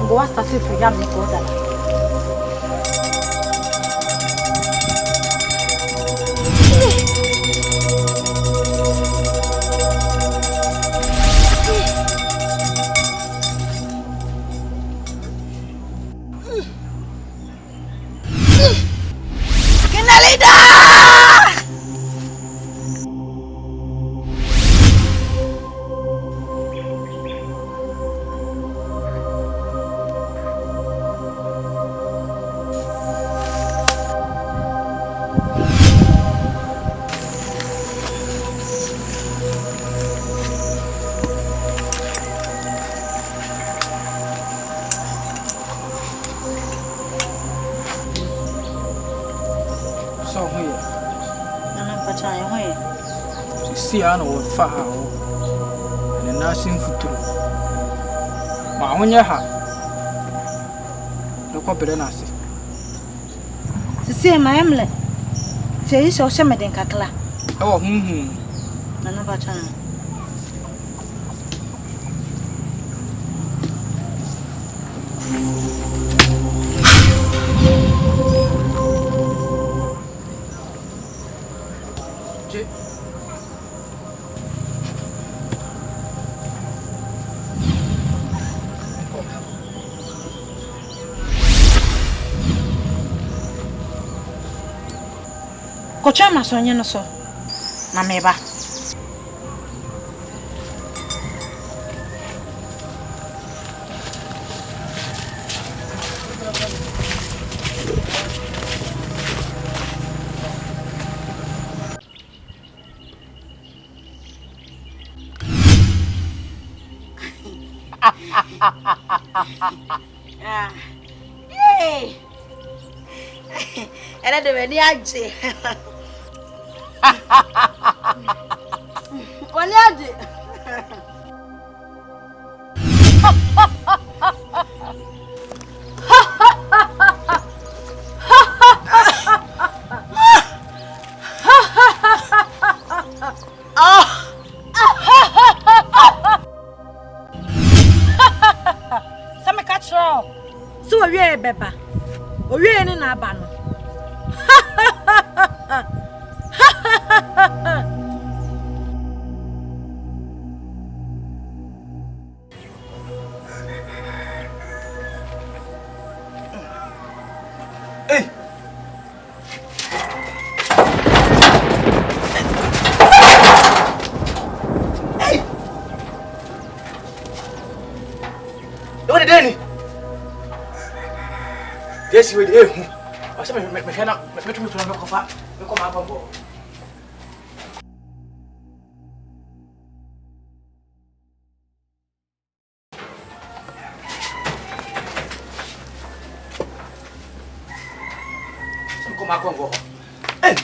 go what's the for yam order. Siano or Fahao and a nursing futu. Mahonya, no copperanasi. To see my emlet. Say, you saw some in Catla. Oh, none of our time. Kochama sonye no so na meba Yay! Era de venir aje. Waniaje? Some catch all. So a real beba. O real in a banner. Hey! Hey! What did Danny? Yes, you did. I said, me cannot make me to make a fat. You come up on board. Hey!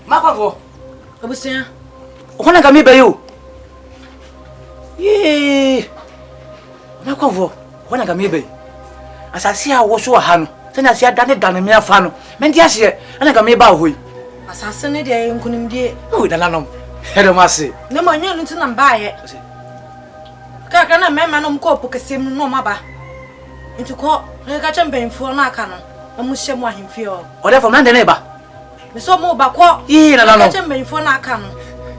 Makwavo. Obusia. Okona ngami be yo. Yee. Makwavo. Okona ngami be. Asasi a wo so ha no. Tena asia dane me afa no. Me ndi ase. Ana ngami ba hoi. Asase ne de nkunim die. Oh, dalanom. Hedo mase. Ne manyo nti na mbaaye. Kaka na mema no mko opokesem no maba. Nti ko ka chembenfo na aka no. Amuhye mu ahemfie o. Ode fo mande na ba. Me so mu ba ko. Yee na no. Ka chembenfo na aka no.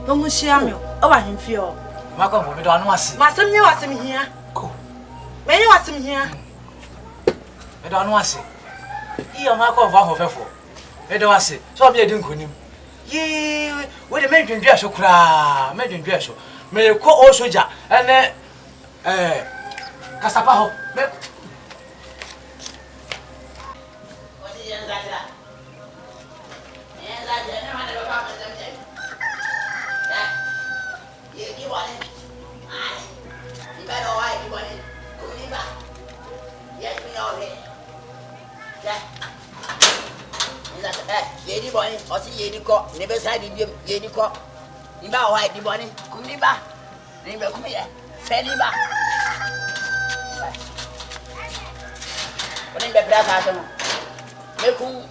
Amuhye amyo. O ba ahemfie o. Makwavo me do anu ase. Masem nye wasem hia. Ko. Me nye wasem hia. Me do anu ase. Iyo Makwavo ahofefo. Me do ase. So me edi nkonim. Yee, we de me dwendwe so kura. Me dwendwe so. Me ko o soja ene kasapa ho. Me Yedi boy, osi yedi ko, nebe side di yedi ko. Iba wa di boy, kumi ba. Nebe kumi ye, feli ba. Oni be bra sa so. Meku.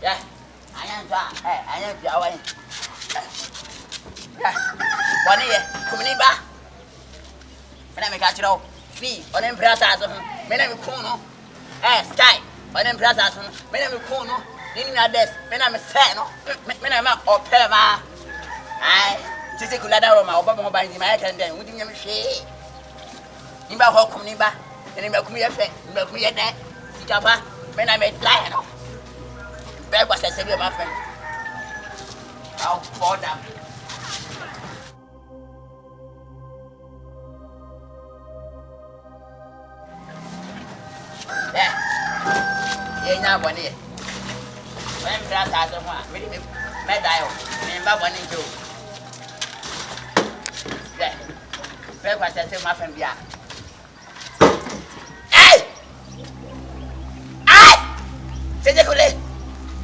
Ya. Ayan twa, ayan pia wa. Ya. Boni ye, kumi ba. Mena me ka chiro. Fi, oni bra sa so. Mena me ku no. Sky. When brother son, me na me ko no, ni na des, me na me se no, me na ma opere ma. Ai, titi kula da ro ma oba mo ba ni ma kan den, wudi nyam hwe. Ni ba ho kum ni ba, ni ba kum ye fe, ni ba kum ye den. Sika ba, me na me die no. Be gba se bi ma fe. Au for them. Yeah. Yenya boni. When brother aso ho a, me die o. Me ba boni njo. Yeah. Be kwa se ma fam bia. Hey! Hey! Tete kule.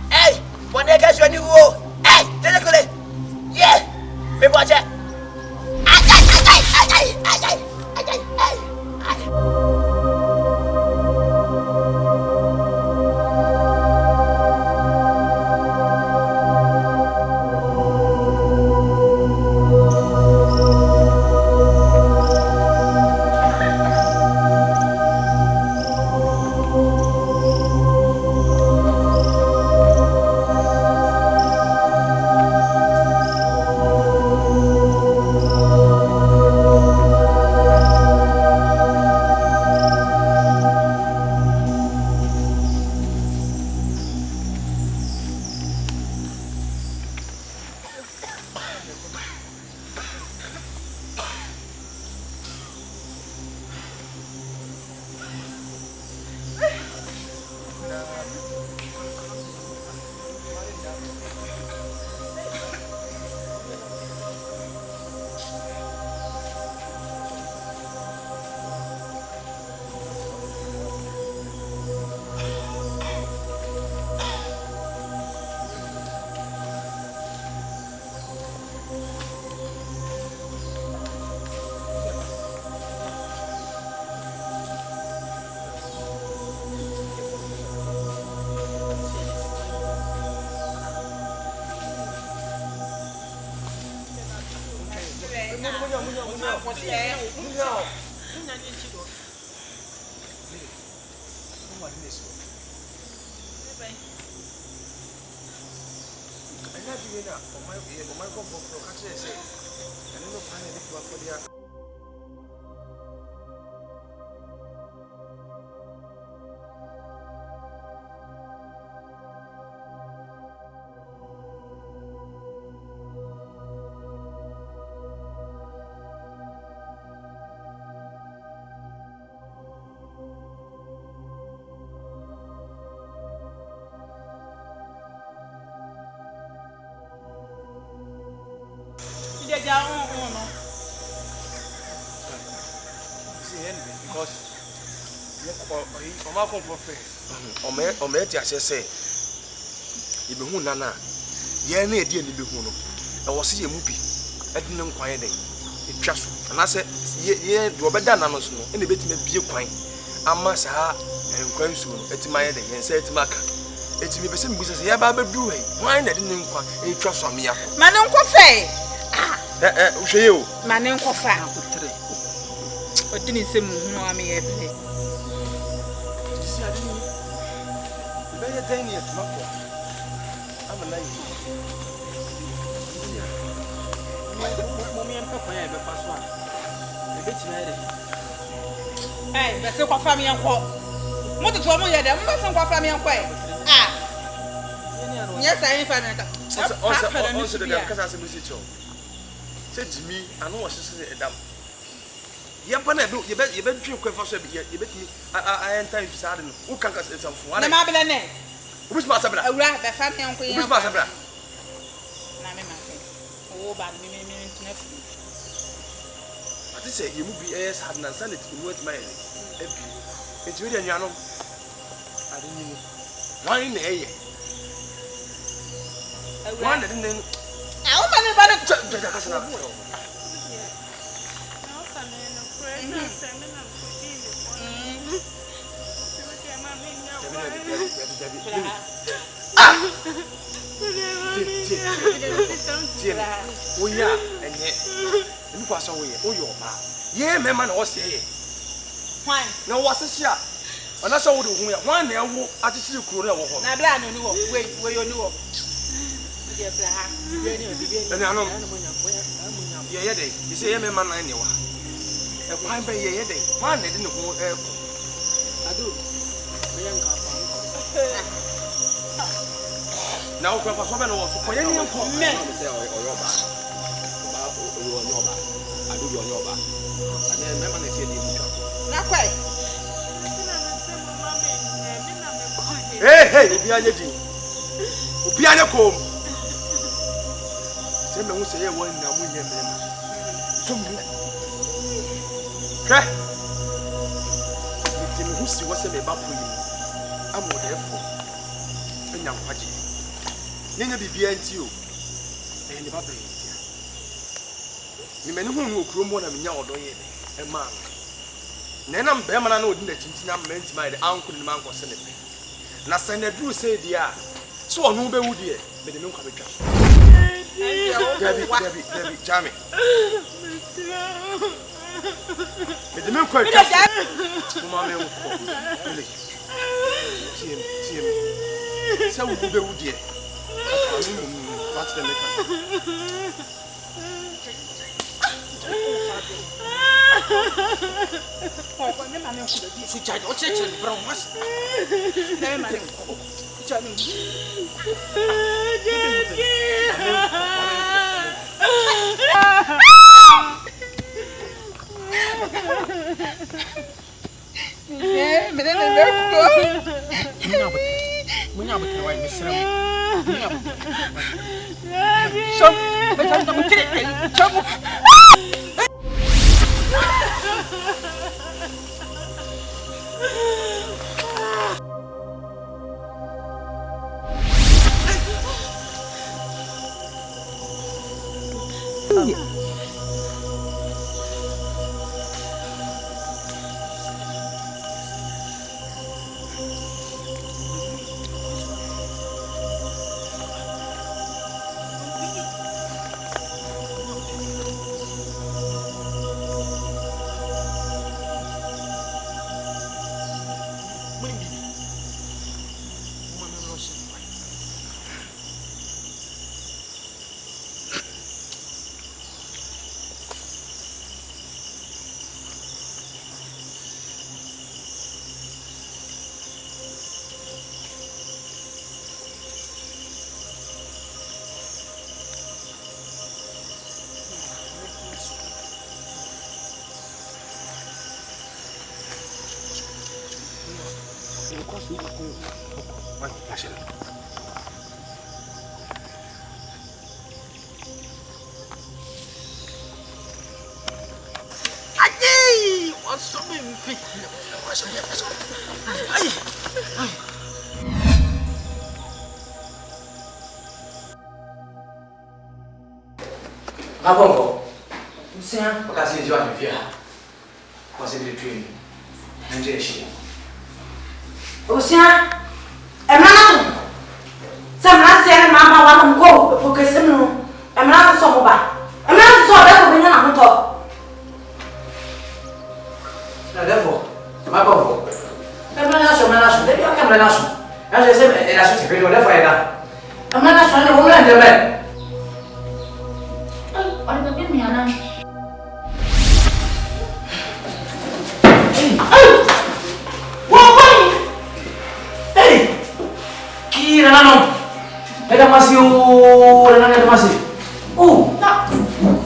Hey! Boni ka so ni wo. Hey! Tete kule. Yeah! Me bo che. Ay. Nana, ye na edi ani behu no. E wo se ye mu bi. E di ne nkwan ye den. E twa so. Na se ye do obeda na no so no. E na betime bie kwan. Ama saa Nkwa Nsuo no etima ye den. Yen se etima ka. Etimi be se mbusa se ye ba bedu he. Wan na di ne nkwan e twa so amia ko. Ma ne nkwa fe. Uhwe ye o. Ma ne nkwa fa akotre. Odi ni se mu hu ami ye be. Si adi ni. Be ye den ni etuma ko. Hey, that's a family and call. What is one year? There must be family and quiet. Yes, I ain't family. Also, the Casa Music. Said to me, I know what she said. Yapana, you bet you for you bet me. I am time to start. Who can get some fun? I'm a name. Who's my sabra? A rat, the family uncle. Who's my sabra? Oh, but me, I say you would be as had an sanity in what my it's really a yano. I didn't know. One in the air. One didn't know. How many we are and you pass away. Oh, your ma. Yeah, man, was here. Why? No, what's this year? And that's all the one there. I just see you cool. Now, Blan, you know, wait, where you know. And I know. Yeah, you say, man, I know. A fine by your day. One didn't go airport. I do. Now, Grandpa, someone was for any men. I do your yoba. And then remember the kid. Not quite. Hey, Piano comb. Send me who say one now. Okay. Who see what's about for you? I'm more therefore. And I'm watching. Nina be behind you. And the baby. You may know who grew more than your door, a man. Nenam Bemana know the Tintina meant by the uncle and man was sending me. Now, Senator Drew said, yeah, so I know be would ye, but the milk of a cat. Debbie, Jammy. But the milk of a cat. Mamma will call. Tim. So we would ye. What's the matter? Abongo. Sia, wakati ndio amefia. Kwa sababu train. Nje shi. Osia. Emana. Sama tena mama wa mko porque semu. Emana so mo ba. Emana so da ko benya na hoto. Na defo. Mabongo. Emana so. Debi akamana so. Aje se era so te defo era. Emana so na wo la ndebe. Orang tapi miana. Hey! Kira nano. Ada masih ada masih. Tak.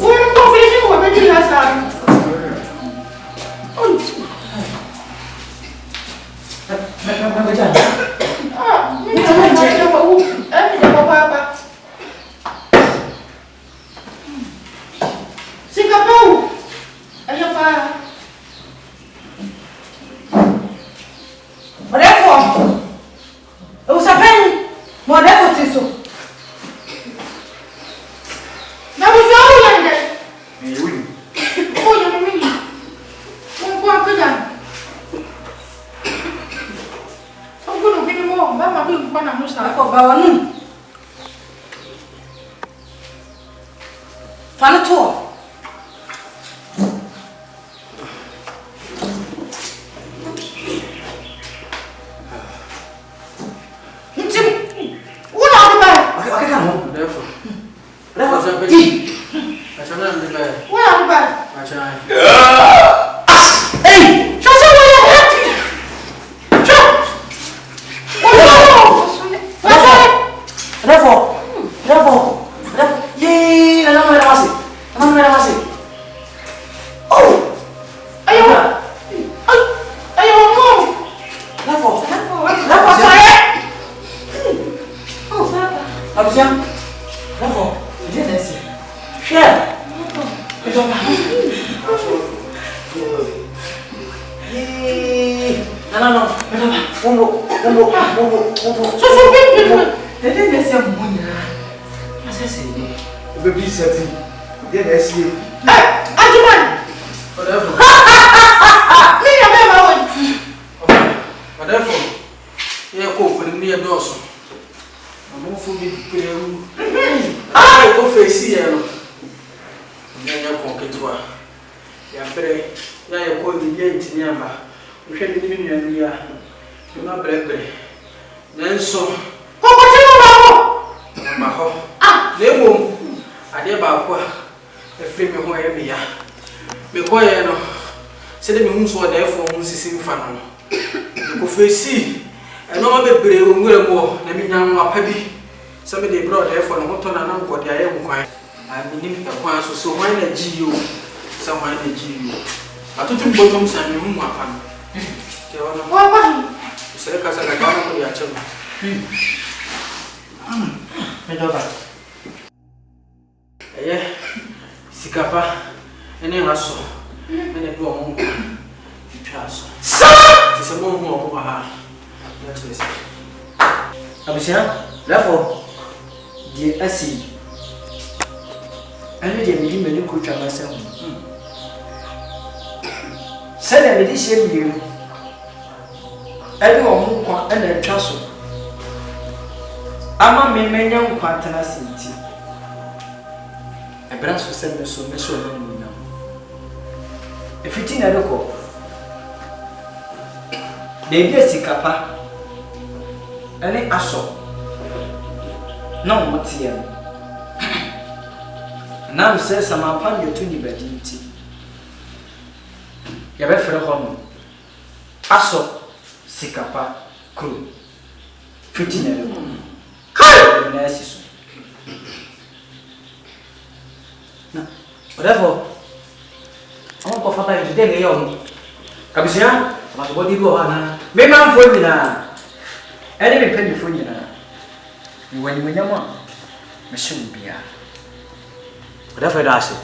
Orang tu finish ko ba di hasa. Apa jalan? Ni macam apa? Ni apa? Singapore. Ayo pa. Olefo. O sapen. Mo defo tiso. Na usawo yan dai. Ni win. Ko ya mimi. Ko ka dan. Ko no bini mo, ba ma bi ko na musa. Ko ba wonu. Fala to. Ama me menya nkwa ntana senti. Ebra so se me so no nyina. Efiti na doko. De bi sikapa. Ene aso. Na mo tie. Na mo se sama pa nyotu ni badi nti. Ya be fere ho no. Aso sikapa kru. Fiti na doko. Hai! Nasiso. Na, whatever. Àwọn ko fata yi de nge yo. Kabisia, ma ko di bo ana. Me man fo mi na. Any penny for you. When you are machine be. Whatever I say.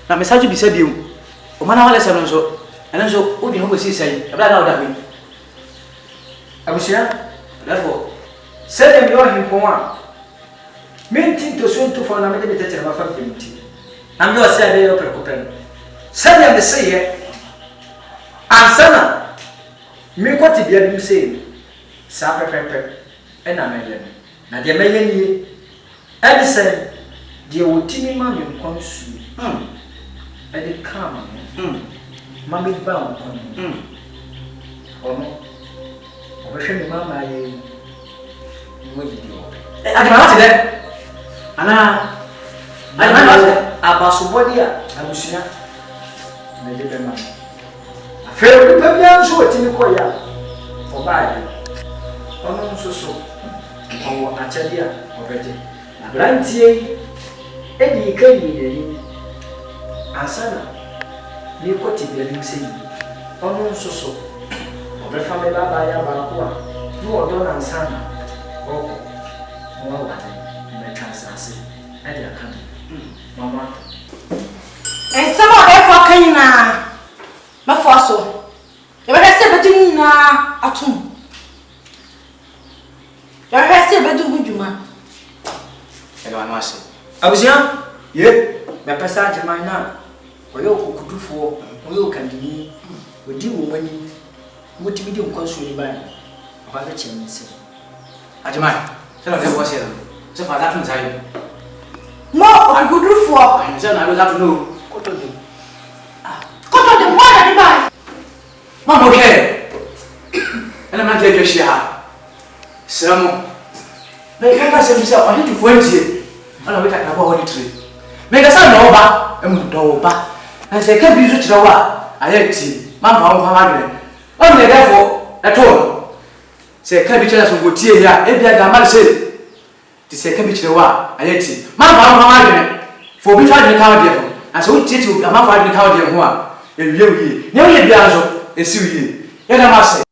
Now, Miss Haji be said you. Omana lesson so, and so, who you say, about that way. I was here, therefore, say them your him for one. Meeting to soon to find a meditator of a family. I'm your say they open. Send them the say, and sana, me what to be able to say, Sapper pepper, and a million. Now, the million, and say, dear would Timmy Mammy Nkwa Nsuo. And it come, Mammy bound. Oh no. Wahwɛ mama ye mo yi dio adama te de ana adama abasobodi a abusua na de be ma afero ni pa bia nso otimi koya obaye ono nso so owo achade a obeje abrantie edi kai ni asana ni koti bia ni sei ono nso so family baba ya baako a no odo na nsana oko mo wa me transase e dia kan mama en sama be fo kan na ma fo so e be se bedu na atum ya se bedu hujuma e do anwase abusia ye me pesa jema na oyo kokudufo oyo kandini odi wo mani what do you do? Consume by about the chimney. Ajamai, tell us what's here. So far, that means I no, I could do for. I don't have to know. What to do? What are the one at the back? Mom, okay. And I'm not going to share. Some. They can't say himself, I need to 20. I know we can about what tree. Make us an over and do back. As they can't be rich, I had tea. Mamma, on the therefore at all. Say, can be jealous of what here, every other man said. To say, can be chill, I hate it. Mamma, for we tried to cover them, and so teach you a man fighting cover them. If you never be answered, and see you. Yet I must say,